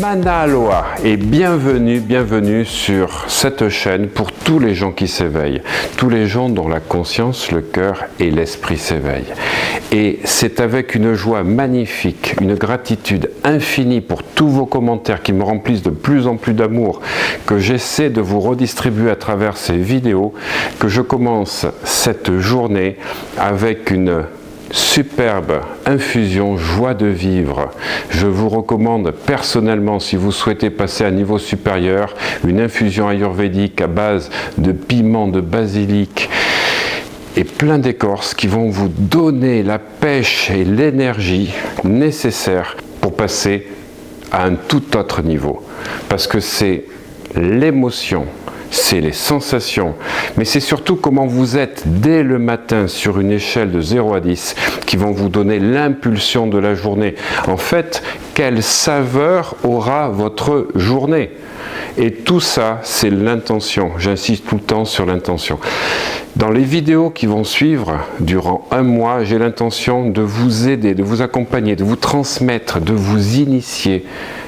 Mana Aloha et bienvenue sur cette chaîne pour tous les gens qui s'éveillent, tous les gens dont la conscience, le cœur et l'esprit s'éveillent. Et c'est avec une joie magnifique, une gratitude infinie pour tous vos commentaires qui me remplissent de plus en plus d'amour que j'essaie de vous redistribuer à travers ces vidéos que je commence cette journée avec une superbe infusion joie de vivre. Je vous recommande personnellement, si vous souhaitez passer à un niveau supérieur, une infusion ayurvédique à base de piment, de basilic et plein d'écorces qui vont vous donner la pêche et l'énergie nécessaires pour passer à un tout autre niveau. Parce que c'est l'émotion, c'est les sensations, mais c'est surtout comment vous êtes dès le matin sur une échelle de 0 à 10 qui vont vous donner l'impulsion de la journée. En fait, quelle saveur aura votre journée? Et tout ça, c'est l'intention. J'insiste tout le temps sur l'intention. Dans les vidéos qui vont suivre, durant un mois, j'ai l'intention de vous aider, de vous accompagner, de vous transmettre, de vous initier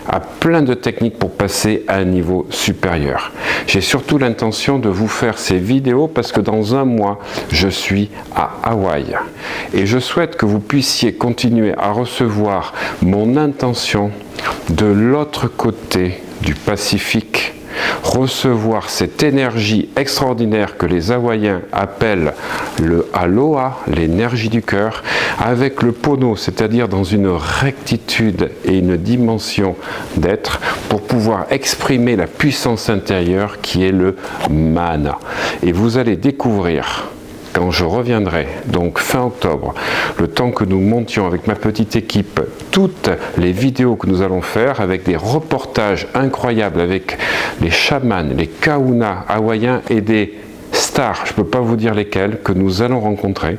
à plein de techniques pour passer à un niveau supérieur. J'ai surtout l'intention de vous faire ces vidéos parce que dans un mois, je suis à Hawaï. Et je souhaite que vous puissiez continuer à recevoir mon intention de l'autre côté du Pacifique. Recevoir cette énergie extraordinaire que les Hawaïens appellent le Aloha, l'énergie du cœur, avec le Pono, c'est-à-dire dans une rectitude et une dimension d'être pour pouvoir exprimer la puissance intérieure qui est le Mana. Et vous allez découvrir, quand je reviendrai, donc fin octobre, le temps que nous montions avec ma petite équipe, toutes les vidéos que nous allons faire avec des reportages incroyables avec les chamans, les kahuna hawaïens et des stars, je ne peux pas vous dire lesquels, que nous allons rencontrer,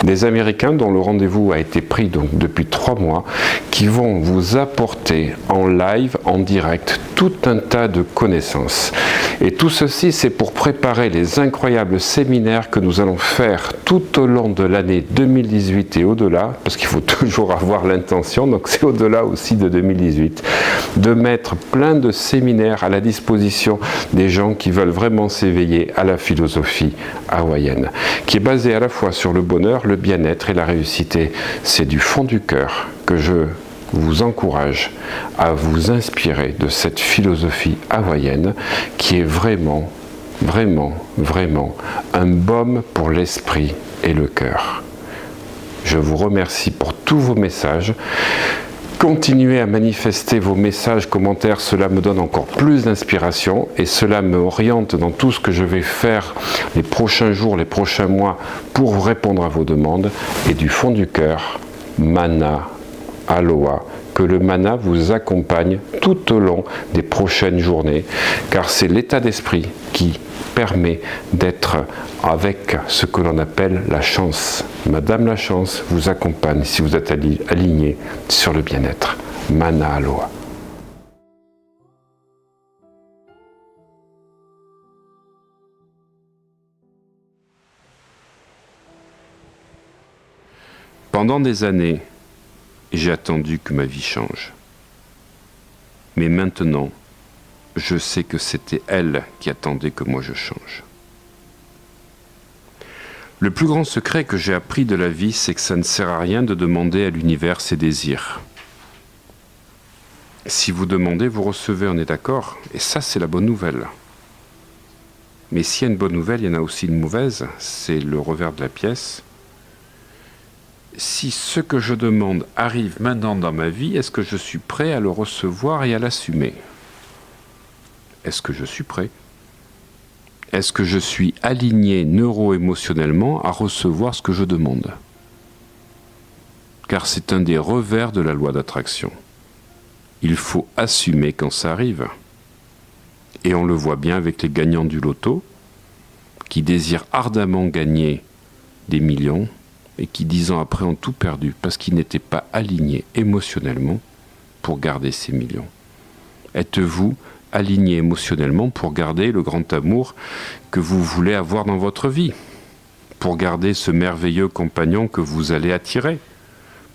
des Américains dont le rendez-vous a été pris donc depuis 3 mois, qui vont vous apporter en live, en direct, tout un tas de connaissances. Et tout ceci, c'est pour préparer les incroyables séminaires que nous allons faire tout au long de l'année 2018 et au-delà, parce qu'il faut toujours avoir l'intention, donc c'est au-delà aussi de 2018, de mettre plein de séminaires à la disposition des gens qui veulent vraiment s'éveiller à la philosophie hawaïenne, qui est basée à la fois sur le bonheur, le bien-être et la réussite. Et c'est du fond du cœur que je vous encourage à vous inspirer de cette philosophie hawaïenne qui est vraiment un baume pour l'esprit et le cœur. Je vous remercie pour tous vos messages. Continuez à manifester vos messages, commentaires, cela me donne encore plus d'inspiration et cela me oriente dans tout ce que je vais faire les prochains jours, les prochains mois pour répondre à vos demandes. Et du fond du cœur, Mana Aloha, que le mana vous accompagne tout au long des prochaines journées, car c'est l'état d'esprit qui permet d'être avec ce que l'on appelle la chance. Madame la chance vous accompagne si vous êtes aligné sur le bien-être. Mana Aloha. Pendant des années, j'ai attendu que ma vie change. Mais maintenant, je sais que c'était elle qui attendait que moi je change. Le plus grand secret que j'ai appris de la vie, c'est que ça ne sert à rien de demander à l'univers ses désirs. Si vous demandez, vous recevez, on est d'accord? Et ça, c'est la bonne nouvelle. Mais s'il y a une bonne nouvelle, il y en a aussi une mauvaise, c'est le revers de la pièce. Si ce que je demande arrive maintenant dans ma vie, est-ce que je suis prêt à le recevoir et à l'assumer? Est-ce que je suis prêt? Est-ce que je suis aligné neuro-émotionnellement à recevoir ce que je demande? Car c'est un des revers de la loi d'attraction. Il faut assumer quand ça arrive. Et on le voit bien avec les gagnants du loto, qui désirent ardemment gagner des millions, et qui 10 ans après ont tout perdu parce qu'ils n'étaient pas alignés émotionnellement pour garder ces millions. Êtes-vous aligné émotionnellement pour garder le grand amour que vous voulez avoir dans votre vie, pour garder ce merveilleux compagnon que vous allez attirer,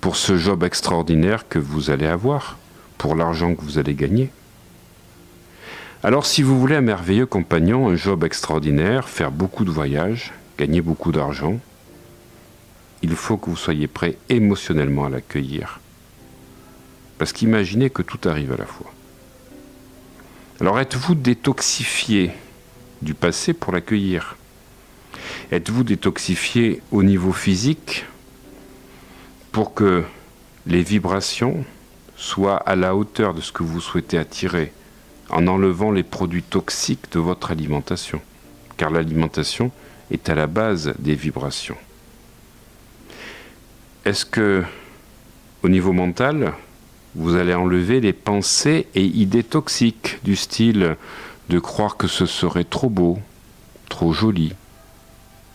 pour ce job extraordinaire que vous allez avoir, pour l'argent que vous allez gagner? Alors si vous voulez un merveilleux compagnon, un job extraordinaire, faire beaucoup de voyages, gagner beaucoup d'argent, il faut que vous soyez prêt émotionnellement à l'accueillir. Parce qu'imaginez que tout arrive à la fois. Alors êtes-vous détoxifié du passé pour l'accueillir? Êtes-vous détoxifié au niveau physique pour que les vibrations soient à la hauteur de ce que vous souhaitez attirer en enlevant les produits toxiques de votre alimentation? Car l'alimentation est à la base des vibrations. Est-ce que, au niveau mental, vous allez enlever les pensées et idées toxiques du style de croire que ce serait trop beau, trop joli,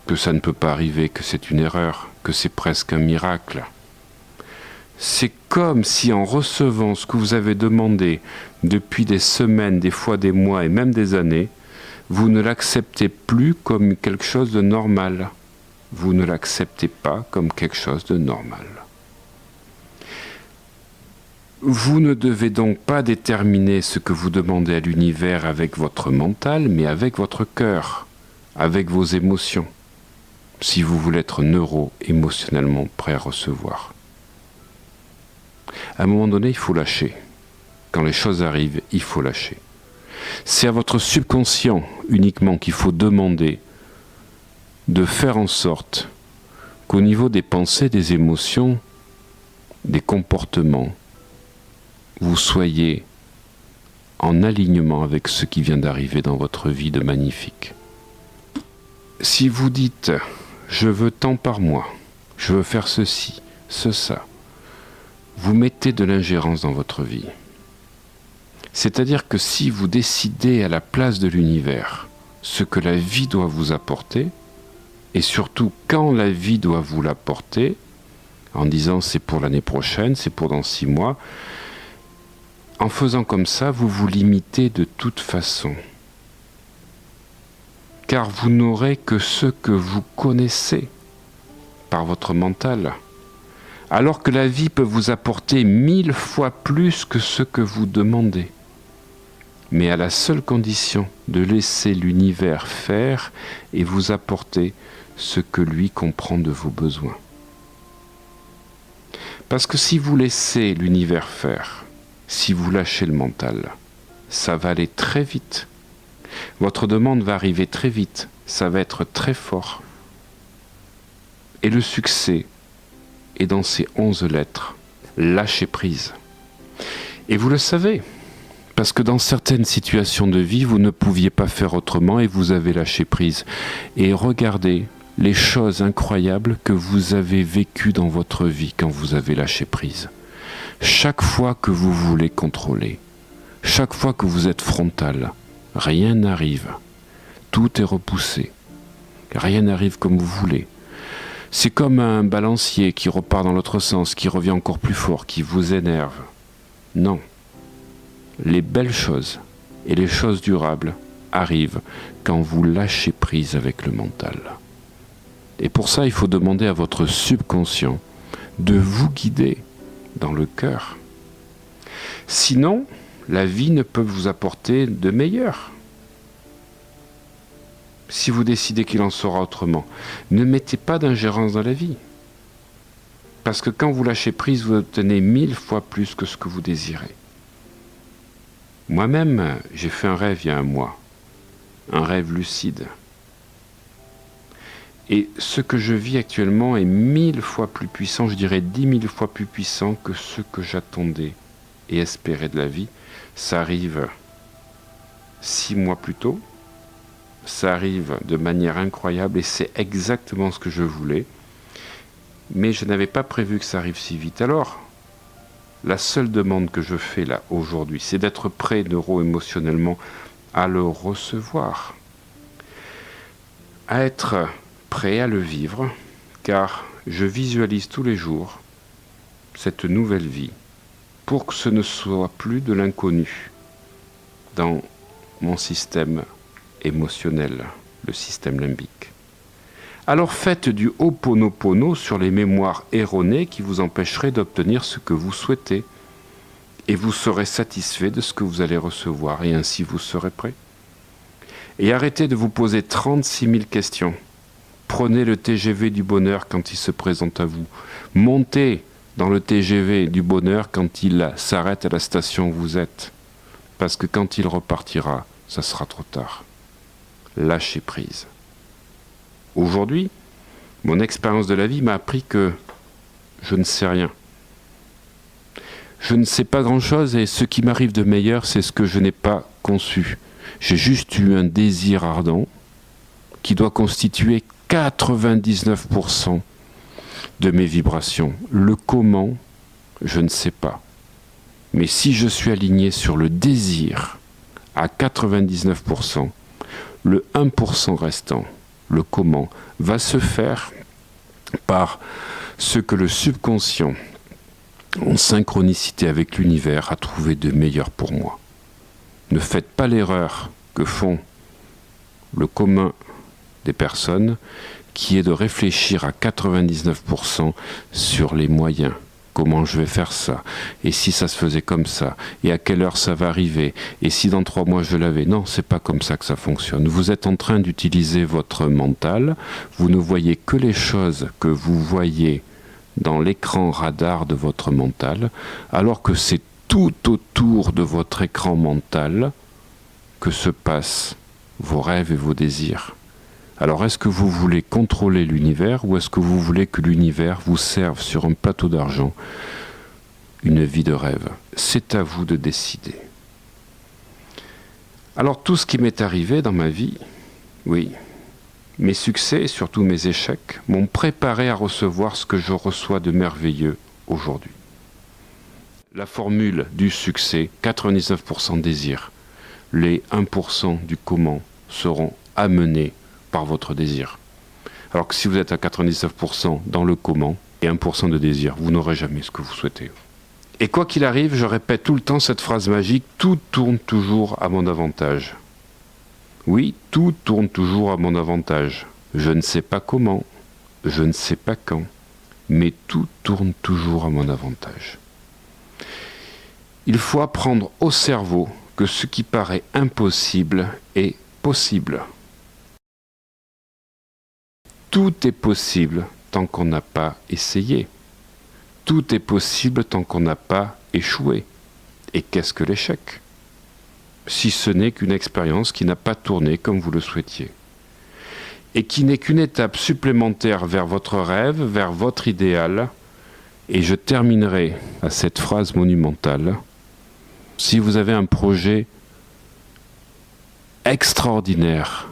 que ça ne peut pas arriver, que c'est une erreur, que c'est presque un miracle? C'est comme si en recevant ce que vous avez demandé depuis des semaines, des fois des mois et même des années, vous ne l'acceptez plus comme quelque chose de normal. Vous ne l'acceptez pas comme quelque chose de normal. Vous ne devez donc pas déterminer ce que vous demandez à l'univers avec votre mental, mais avec votre cœur, avec vos émotions, si vous voulez être neuro-émotionnellement prêt à recevoir. À un moment donné, il faut lâcher. Quand les choses arrivent, il faut lâcher. C'est à votre subconscient uniquement qu'il faut demander de faire en sorte qu'au niveau des pensées, des émotions, des comportements, vous soyez en alignement avec ce qui vient d'arriver dans votre vie de magnifique. Si vous dites « je veux tant par mois, je veux faire ceci, ça », vous mettez de l'ingérence dans votre vie. C'est-à-dire que si vous décidez à la place de l'univers ce que la vie doit vous apporter, et surtout quand la vie doit vous l'apporter, en disant c'est pour l'année prochaine, c'est pour dans 6 mois, en faisant comme ça, vous vous limitez de toute façon. Car vous n'aurez que ce que vous connaissez par votre mental. Alors que la vie peut vous apporter 1000 fois plus que ce que vous demandez. Mais à la seule condition de laisser l'univers faire et vous apporter ce que lui comprend de vos besoins. Parce que si vous laissez l'univers faire, si vous lâchez le mental, ça va aller très vite. Votre demande va arriver très vite, ça va être très fort. Et le succès est dans ces 11 lettres, lâcher prise. Et vous le savez, parce que dans certaines situations de vie, vous ne pouviez pas faire autrement et vous avez lâché prise. Et regardez les choses incroyables que vous avez vécues dans votre vie quand vous avez lâché prise. Chaque fois que vous voulez contrôler, chaque fois que vous êtes frontal, rien n'arrive. Tout est repoussé. Rien n'arrive comme vous voulez. C'est comme un balancier qui repart dans l'autre sens, qui revient encore plus fort, qui vous énerve. Non. Les belles choses et les choses durables arrivent quand vous lâchez prise avec le mental. Et pour ça, il faut demander à votre subconscient de vous guider dans le cœur. Sinon, la vie ne peut vous apporter de meilleur. Si vous décidez qu'il en sera autrement, ne mettez pas d'ingérence dans la vie. Parce que quand vous lâchez prise, vous obtenez 1000 fois plus que ce que vous désirez. Moi-même, j'ai fait un rêve il y a un mois. Un rêve lucide. Et ce que je vis actuellement est 1000 fois plus puissant, je dirais 10 000 fois plus puissant que ce que j'attendais et espérais de la vie. Ça arrive 6 mois plus tôt. Ça arrive de manière incroyable et c'est exactement ce que je voulais. Mais je n'avais pas prévu que ça arrive si vite. Alors, la seule demande que je fais là aujourd'hui, c'est d'être prêt neuro-émotionnellement à le recevoir. À être prêt à le vivre, car je visualise tous les jours cette nouvelle vie pour que ce ne soit plus de l'inconnu dans mon système émotionnel, le système limbique. Alors faites du Ho'oponopono sur les mémoires erronées qui vous empêcheraient d'obtenir ce que vous souhaitez. et vous serez satisfait de ce que vous allez recevoir, et ainsi vous serez prêt. Et arrêtez de vous poser 36 000 questions. Prenez le TGV du bonheur quand il se présente à vous. Montez dans le TGV du bonheur quand il s'arrête à la station où vous êtes. Parce que quand il repartira, ça sera trop tard. Lâchez prise. Aujourd'hui, mon expérience de la vie m'a appris que je ne sais rien. Je ne sais pas grand-chose et ce qui m'arrive de meilleur, c'est ce que je n'ai pas conçu. J'ai juste eu un désir ardent qui doit constituer 99% de mes vibrations. Le comment, je ne sais pas. Mais si je suis aligné sur le désir à 99%, le 1% restant, le comment, va se faire par ce que le subconscient, en synchronicité avec l'univers, a trouvé de meilleur pour moi. Ne faites pas l'erreur que font le commun des personnes, qui est de réfléchir à 99% sur les moyens. Comment je vais faire ça? Et si ça se faisait comme ça? Et à quelle heure ça va arriver? Et si dans 3 mois je l'avais? Non, c'est pas comme ça que ça fonctionne. Vous êtes en train d'utiliser votre mental. Vous ne voyez que les choses que vous voyez dans l'écran radar de votre mental, alors que c'est tout autour de votre écran mental que se passent vos rêves et vos désirs. Alors est-ce que vous voulez contrôler l'univers ou est-ce que vous voulez que l'univers vous serve sur un plateau d'argent une vie de rêve? C'est à vous de décider. Alors tout ce qui m'est arrivé dans ma vie, oui, mes succès et surtout mes échecs m'ont préparé à recevoir ce que je reçois de merveilleux aujourd'hui. La formule du succès, 99% désir. Les 1% du comment seront amenés par votre désir. Alors que si vous êtes à 99% dans le comment et 1% de désir, vous n'aurez jamais ce que vous souhaitez. Et quoi qu'il arrive, je répète tout le temps cette phrase magique, tout tourne toujours à mon avantage. Oui, tout tourne toujours à mon avantage. Je ne sais pas comment, je ne sais pas quand, mais tout tourne toujours à mon avantage. Il faut apprendre au cerveau que ce qui paraît impossible est possible. Tout est possible tant qu'on n'a pas essayé. Tout est possible tant qu'on n'a pas échoué. Et qu'est-ce que l'échec? Si ce n'est qu'une expérience qui n'a pas tourné comme vous le souhaitiez. Et qui n'est qu'une étape supplémentaire vers votre rêve, vers votre idéal. Et je terminerai à cette phrase monumentale. Si vous avez un projet extraordinaire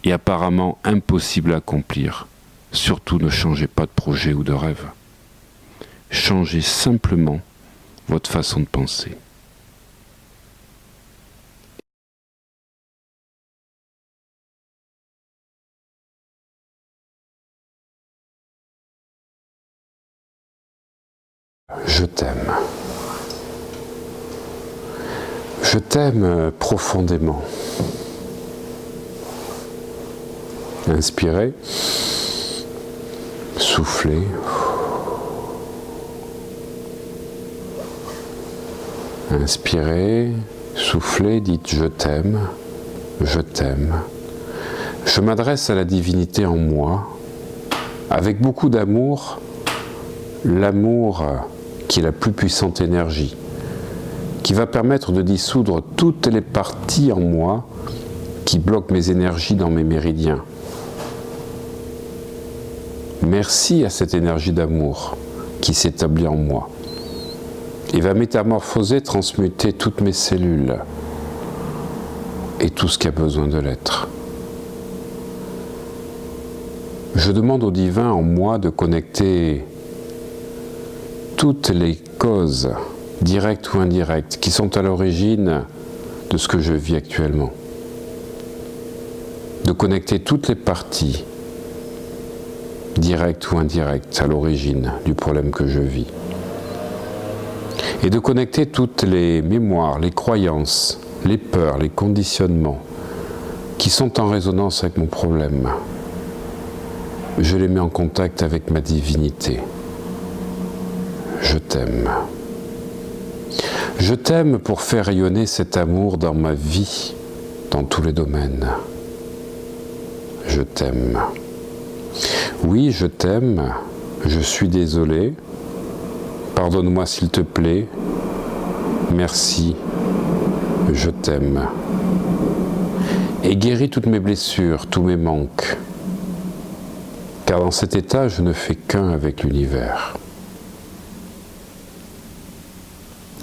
et apparemment impossible à accomplir, surtout ne changez pas de projet ou de rêve. Changez simplement votre façon de penser. Je t'aime. Je t'aime profondément. Inspirez, soufflez. Inspirez, soufflez, dites je t'aime, je t'aime. Je m'adresse à la divinité en moi, avec beaucoup d'amour, l'amour qui est la plus puissante énergie, qui va permettre de dissoudre toutes les parties en moi qui bloquent mes énergies dans mes méridiens. Merci à cette énergie d'amour qui s'établit en moi et va métamorphoser, transmuter toutes mes cellules et tout ce qui a besoin de l'être. Je demande au divin en moi de connecter toutes les causes, directes ou indirectes, qui sont à l'origine de ce que je vis actuellement. De connecter toutes les parties, directes ou indirectes, à l'origine du problème que je vis. Et de connecter toutes les mémoires, les croyances, les peurs, les conditionnements qui sont en résonance avec mon problème. Je les mets en contact avec ma divinité. Je t'aime. Je t'aime pour faire rayonner cet amour dans ma vie, dans tous les domaines. Je t'aime. Oui, je t'aime. Je suis désolé. Pardonne-moi s'il te plaît. Merci. Je t'aime. Et guéris toutes mes blessures, tous mes manques. Car dans cet état, je ne fais qu'un avec l'univers.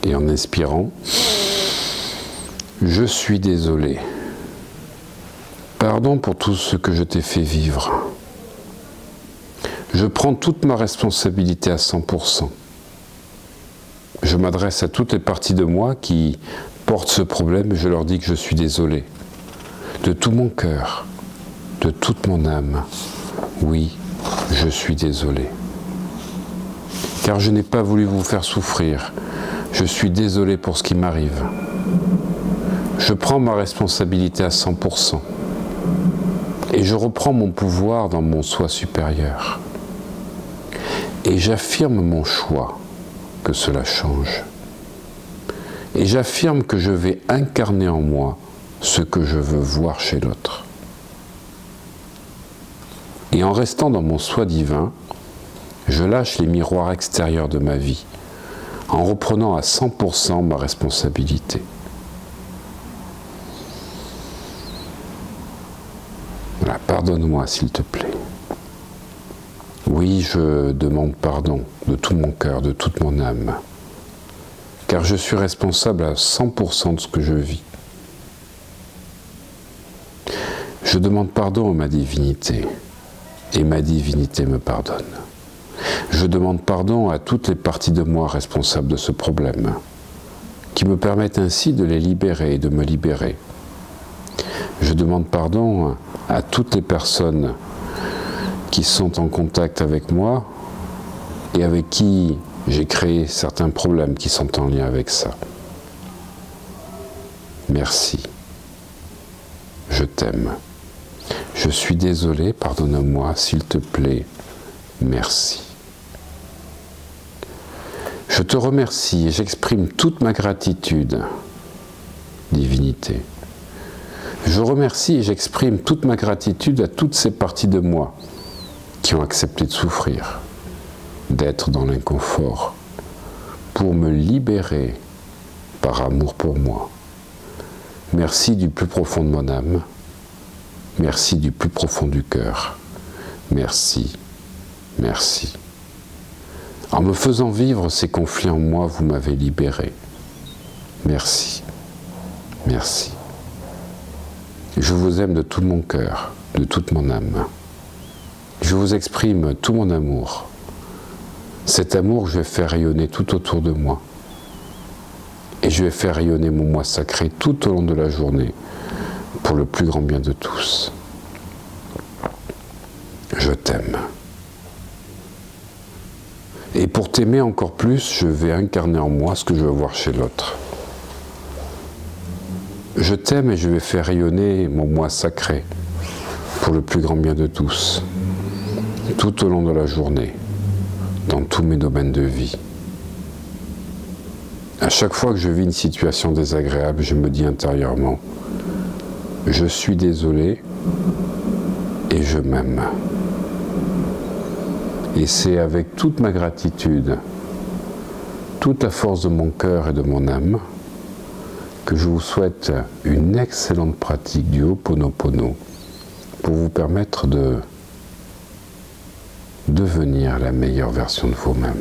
Et en inspirant, je suis désolé. Pardon pour tout ce que je t'ai fait vivre. Je prends toute ma responsabilité à 100%. Je m'adresse à toutes les parties de moi qui portent ce problème et je leur dis que je suis désolé. De tout mon cœur, de toute mon âme, oui, je suis désolé. Car je n'ai pas voulu vous faire souffrir. Je suis désolé pour ce qui m'arrive. Je prends ma responsabilité à 100%. Et je reprends mon pouvoir dans mon soi supérieur. Et j'affirme mon choix que cela change. Et j'affirme que je vais incarner en moi ce que je veux voir chez l'autre. Et en restant dans mon soi divin, je lâche les miroirs extérieurs de ma vie, en reprenant à 100% ma responsabilité. Voilà, pardonne-moi s'il te plaît. Oui, je demande pardon de tout mon cœur, de toute mon âme, car je suis responsable à 100% de ce que je vis. Je demande pardon à ma divinité, et ma divinité me pardonne. Je demande pardon à toutes les parties de moi responsables de ce problème, qui me permettent ainsi de les libérer et de me libérer. Je demande pardon à toutes les personnes qui sont en contact avec moi et avec qui j'ai créé certains problèmes qui sont en lien avec ça. Merci. Je t'aime. Je suis désolé, pardonne-moi, s'il te plaît. Merci. Je te remercie et j'exprime toute ma gratitude, divinité. Je remercie et j'exprime toute ma gratitude à toutes ces parties de moi qui ont accepté de souffrir, d'être dans l'inconfort, pour me libérer par amour pour moi. Merci du plus profond de mon âme, merci du plus profond du cœur, merci, merci. En me faisant vivre ces conflits en moi, vous m'avez libéré. Merci, merci. Je vous aime de tout mon cœur, de toute mon âme. Je vous exprime tout mon amour. Cet amour, je vais faire rayonner tout autour de moi. Et je vais faire rayonner mon moi sacré tout au long de la journée, pour le plus grand bien de tous. Je t'aime. Et pour t'aimer encore plus, je vais incarner en moi ce que je veux voir chez l'autre. Je t'aime et je vais faire rayonner mon moi sacré, pour le plus grand bien de tous, tout au long de la journée, dans tous mes domaines de vie. À chaque fois que je vis une situation désagréable, je me dis intérieurement, je suis désolé et je m'aime. Et c'est avec toute ma gratitude, toute la force de mon cœur et de mon âme, que je vous souhaite une excellente pratique du Ho'oponopono pour vous permettre de devenir la meilleure version de vous-même.